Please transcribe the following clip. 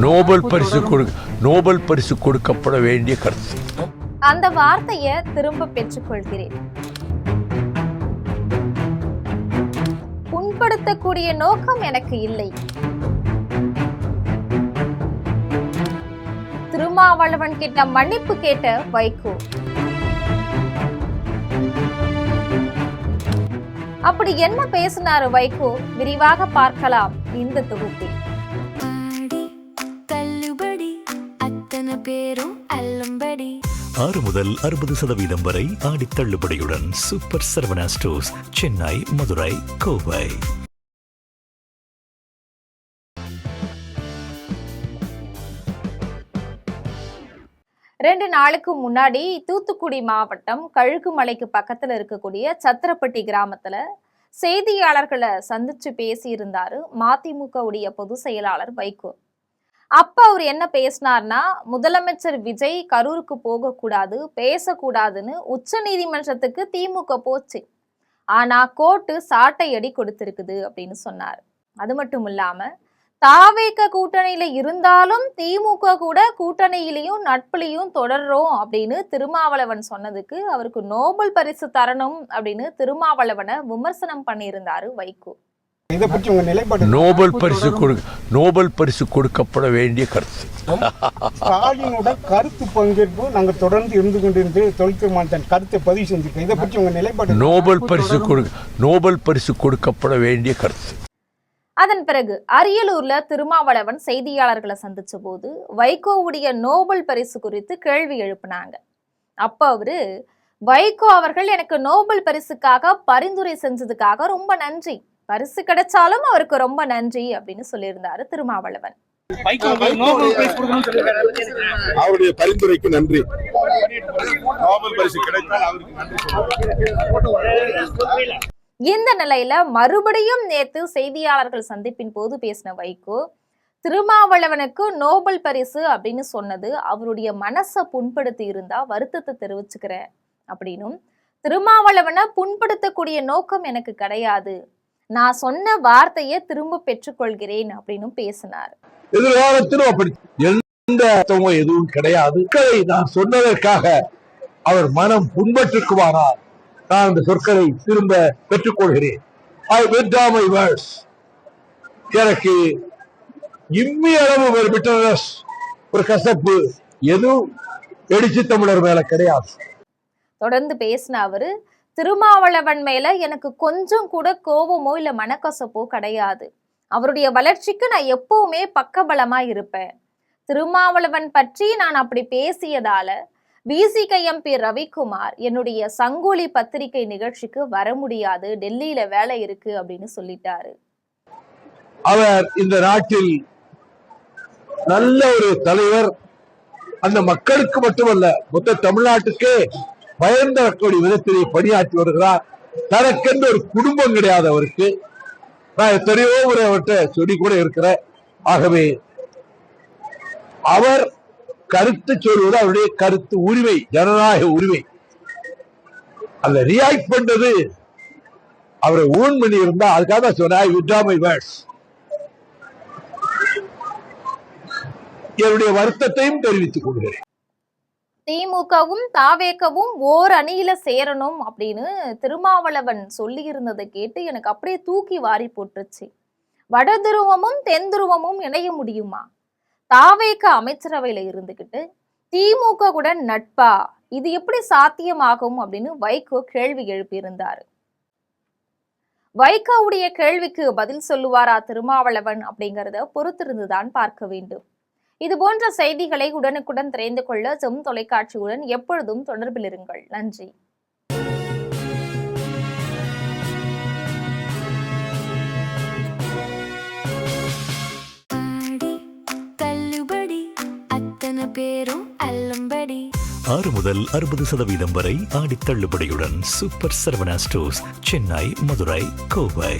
Nobel பரிசு கொடுக்கப்பட வேண்டிய கருத்து. அந்த வார்த்தையை திரும்ப பெற்றுக்கொள்கிறேன். புண்படுத்தக்கூடிய நோக்கம் எனக்கு இல்லை. திருமாவளவன் கிட்ட மன்னிப்பு கேட்ட வைகோ. அப்படி என்ன பேசினாரு வைகோ? விரிவாக பார்க்கலாம் இந்த தொகுப்பில். 6 முதல் 60% வரை ஆடி தள்ளுபடியுடன் சூப்பர் சரவணா ஸ்டோர்ஸ், சென்னை, மதுரை, கோவை. ரெண்டு நாளுக்கு முன்னாடி தூத்துக்குடி மாவட்டம் கழுகுமலைக்கு பக்கத்துல இருக்கக்கூடிய சத்திரப்பட்டி கிராமத்துல செய்தியாளர்களை சந்திச்சு பேசியிருந்தாரு மதிமுக உடைய பொதுச் செயலாளர் வைகோ. அப்ப அவர் என்ன பேசினார்னா, முதலமைச்சர் விஜய் கரூருக்கு போகக்கூடாது, பேசக்கூடாதுன்னு உச்ச நீதிமன்றத்துக்கு திமுக போச்சு, ஆனா கோர்ட்டு சாட்டை அடி கொடுத்திருக்குது அப்படின்னு சொன்னார். அது மட்டும் இல்லாம தாவேக கூட்டணியில இருந்தாலும் திமுக கூட கூட்டணியிலையும் நட்புலையும் தொடர்றோம் அப்படின்னு திருமாவளவன் சொன்னதுக்கு அவருக்கு நோபல் பரிசு தரணும் அப்படின்னு திருமாவளவனை விமர்சனம் பண்ணியிருந்தாரு வைகோ. நோபல் பரிசு கொடுக்கப்பட வேண்டிய கருத்து. ஸ்டாலினோட கருத்து பங்கேற்பு நாங்க தொடர்ந்து இருந்து கொண்டிருந்து தொழிற்சங்க கருத்தை பதிவு செஞ்சிருக்கோம். இதை பற்றி உங்க நிலைப்பாடு? நோபல் பரிசு கொடுக்கப்பட வேண்டிய கருத்து. அதன் பிறகு அரியலூர்ல திருமாவளவன் செய்தியாளர்களை சந்திச்ச போது வைகோவுடைய நோபல் பரிசு குறித்து கேள்வி எழுப்பினாங்க. அப்ப அவரு, வைகோ அவர்கள் எனக்கு நோபல் பரிசுக்காக பரிந்துரை செஞ்சதுக்காக ரொம்ப நன்றி, பரிசு கிடைச்சாலும் அவருக்கு ரொம்ப நன்றி அப்படின்னு சொல்லியிருந்தாரு திருமாவளவன். அவருடைய பரிந்துரைக்கு நன்றி. நோபல் பரிசு கிடைத்தால் அவருக்கு நன்றி. இந்த நிலையில மறுபடியும் நேத்து செய்தியாளர்கள் சந்திப்பின் போது பேசின வைகோ, திருமாவளவனுக்கு நோபல் பரிசு அப்படின்னு சொன்னது அவருடைய மனசை புண்படுத்தி இருந்தா வருத்தத்தை தெரிவிச்சுக்கிறேன் அப்படின்னும், திருமாவளவனை புண்படுத்தக்கூடிய நோக்கம் எனக்கு கிடையாது, நான் சொன்ன வார்த்தையை திரும்ப பெற்றுக்கொள்கிறேன் அப்படின்னு பேசினார். எதிர்காலத்திலும் அப்படி எந்த எதுவும் கிடையாது. நான் சொன்னதற்காக அவர் மனம் புண்பட்டிருக்குமானால் நான் அந்த சொற்களை திரும்ப பெற்றுக்கொள்கிறேன். எனக்கு இம்மி அளவு ஒரு கசப்பு எதுவும் எழுச்சி தமிழர் மேல கிடையாது. தொடர்ந்து பேசின அவரு, திருமாவளவன் மேல எனக்கு கொஞ்சம் கூட கோபமோ இல்ல மனக்கசப்போ கிடையாது, அவருடைய வளர்ச்சிக்கு நான் எப்பவுமே பக்கபலமா இருப்பேன். திருமாவளவன் பற்றி நான் அப்படி பேசியதால விசிக எம்பி ரவிக்குமார் என்னுடைய சங்கோலி பத்திரிகை நிகழ்ச்சிக்கு வர முடியாது, டெல்லியில வேலை இருக்கு அப்படின்னு சொல்லிட்டாரு. அவர் இந்த நாட்டில் நல்ல ஒரு தலைவர், அந்த மக்களுக்கு மட்டுமல்ல மொத்த தமிழ்நாட்டுக்கே பயந்தக்கூடிய விதத்திலே பணியாற்றி வருகிறார். தனக்கென்று ஒரு குடும்பம் கிடையாது அவருக்கு. நான் எத்தனையோ முறை அவர்கிட்ட சொல்லி கூட இருக்கிறேன். ஆகவே அவர் கருத்து சொல்வது அவருடைய கருத்து உரிமை, ஜனநாயக உரிமை. அந்த ரியாக்ட் பண்றது அவரை ஓன் பண்ணி இருந்தா அதுக்காக சொன்னாய் விட்ராமை வேர்ட்ஸ். என்னுடைய வருத்தத்தையும் தெரிவித்துக் கொள்கிறேன். திமுகவும் தாவேகவும் ஓர் அணியில சேரணும் அப்படின்னு திருமாவளவன் சொல்லி இருந்ததை கேட்டு எனக்கு அப்படியே தூக்கி வாரி போட்டுருச்சு. வட துருவமும் தென் துருவமும் இணைய முடியுமா? தாவேக அமைச்சரவையில இருந்துகிட்டு திமுக கூட நட்பா? இது எப்படி சாத்தியமாகும் அப்படின்னு வைகோ கேள்வி எழுப்பியிருந்தாரு. வைகோவுடைய கேள்விக்கு பதில் சொல்லுவாரா திருமாவளவன் அப்படிங்கறத பொறுத்திருந்துதான் பார்க்க வேண்டும். இது போன்ற செய்திகளை உடனுக்குடன் தெரிந்து கொள்ள ஜெம் தொலைக்காட்சியுடன் எப்பொழுதும் தொடர்பில் இருங்கள். நன்றி. பேரும் அல்லம்படி 6 முதல் 60% வரை ஆடி தள்ளுபடியுடன் சூப்பர் சரவணா ஸ்டோர்ஸ், சென்னை, மதுரை, கோவை.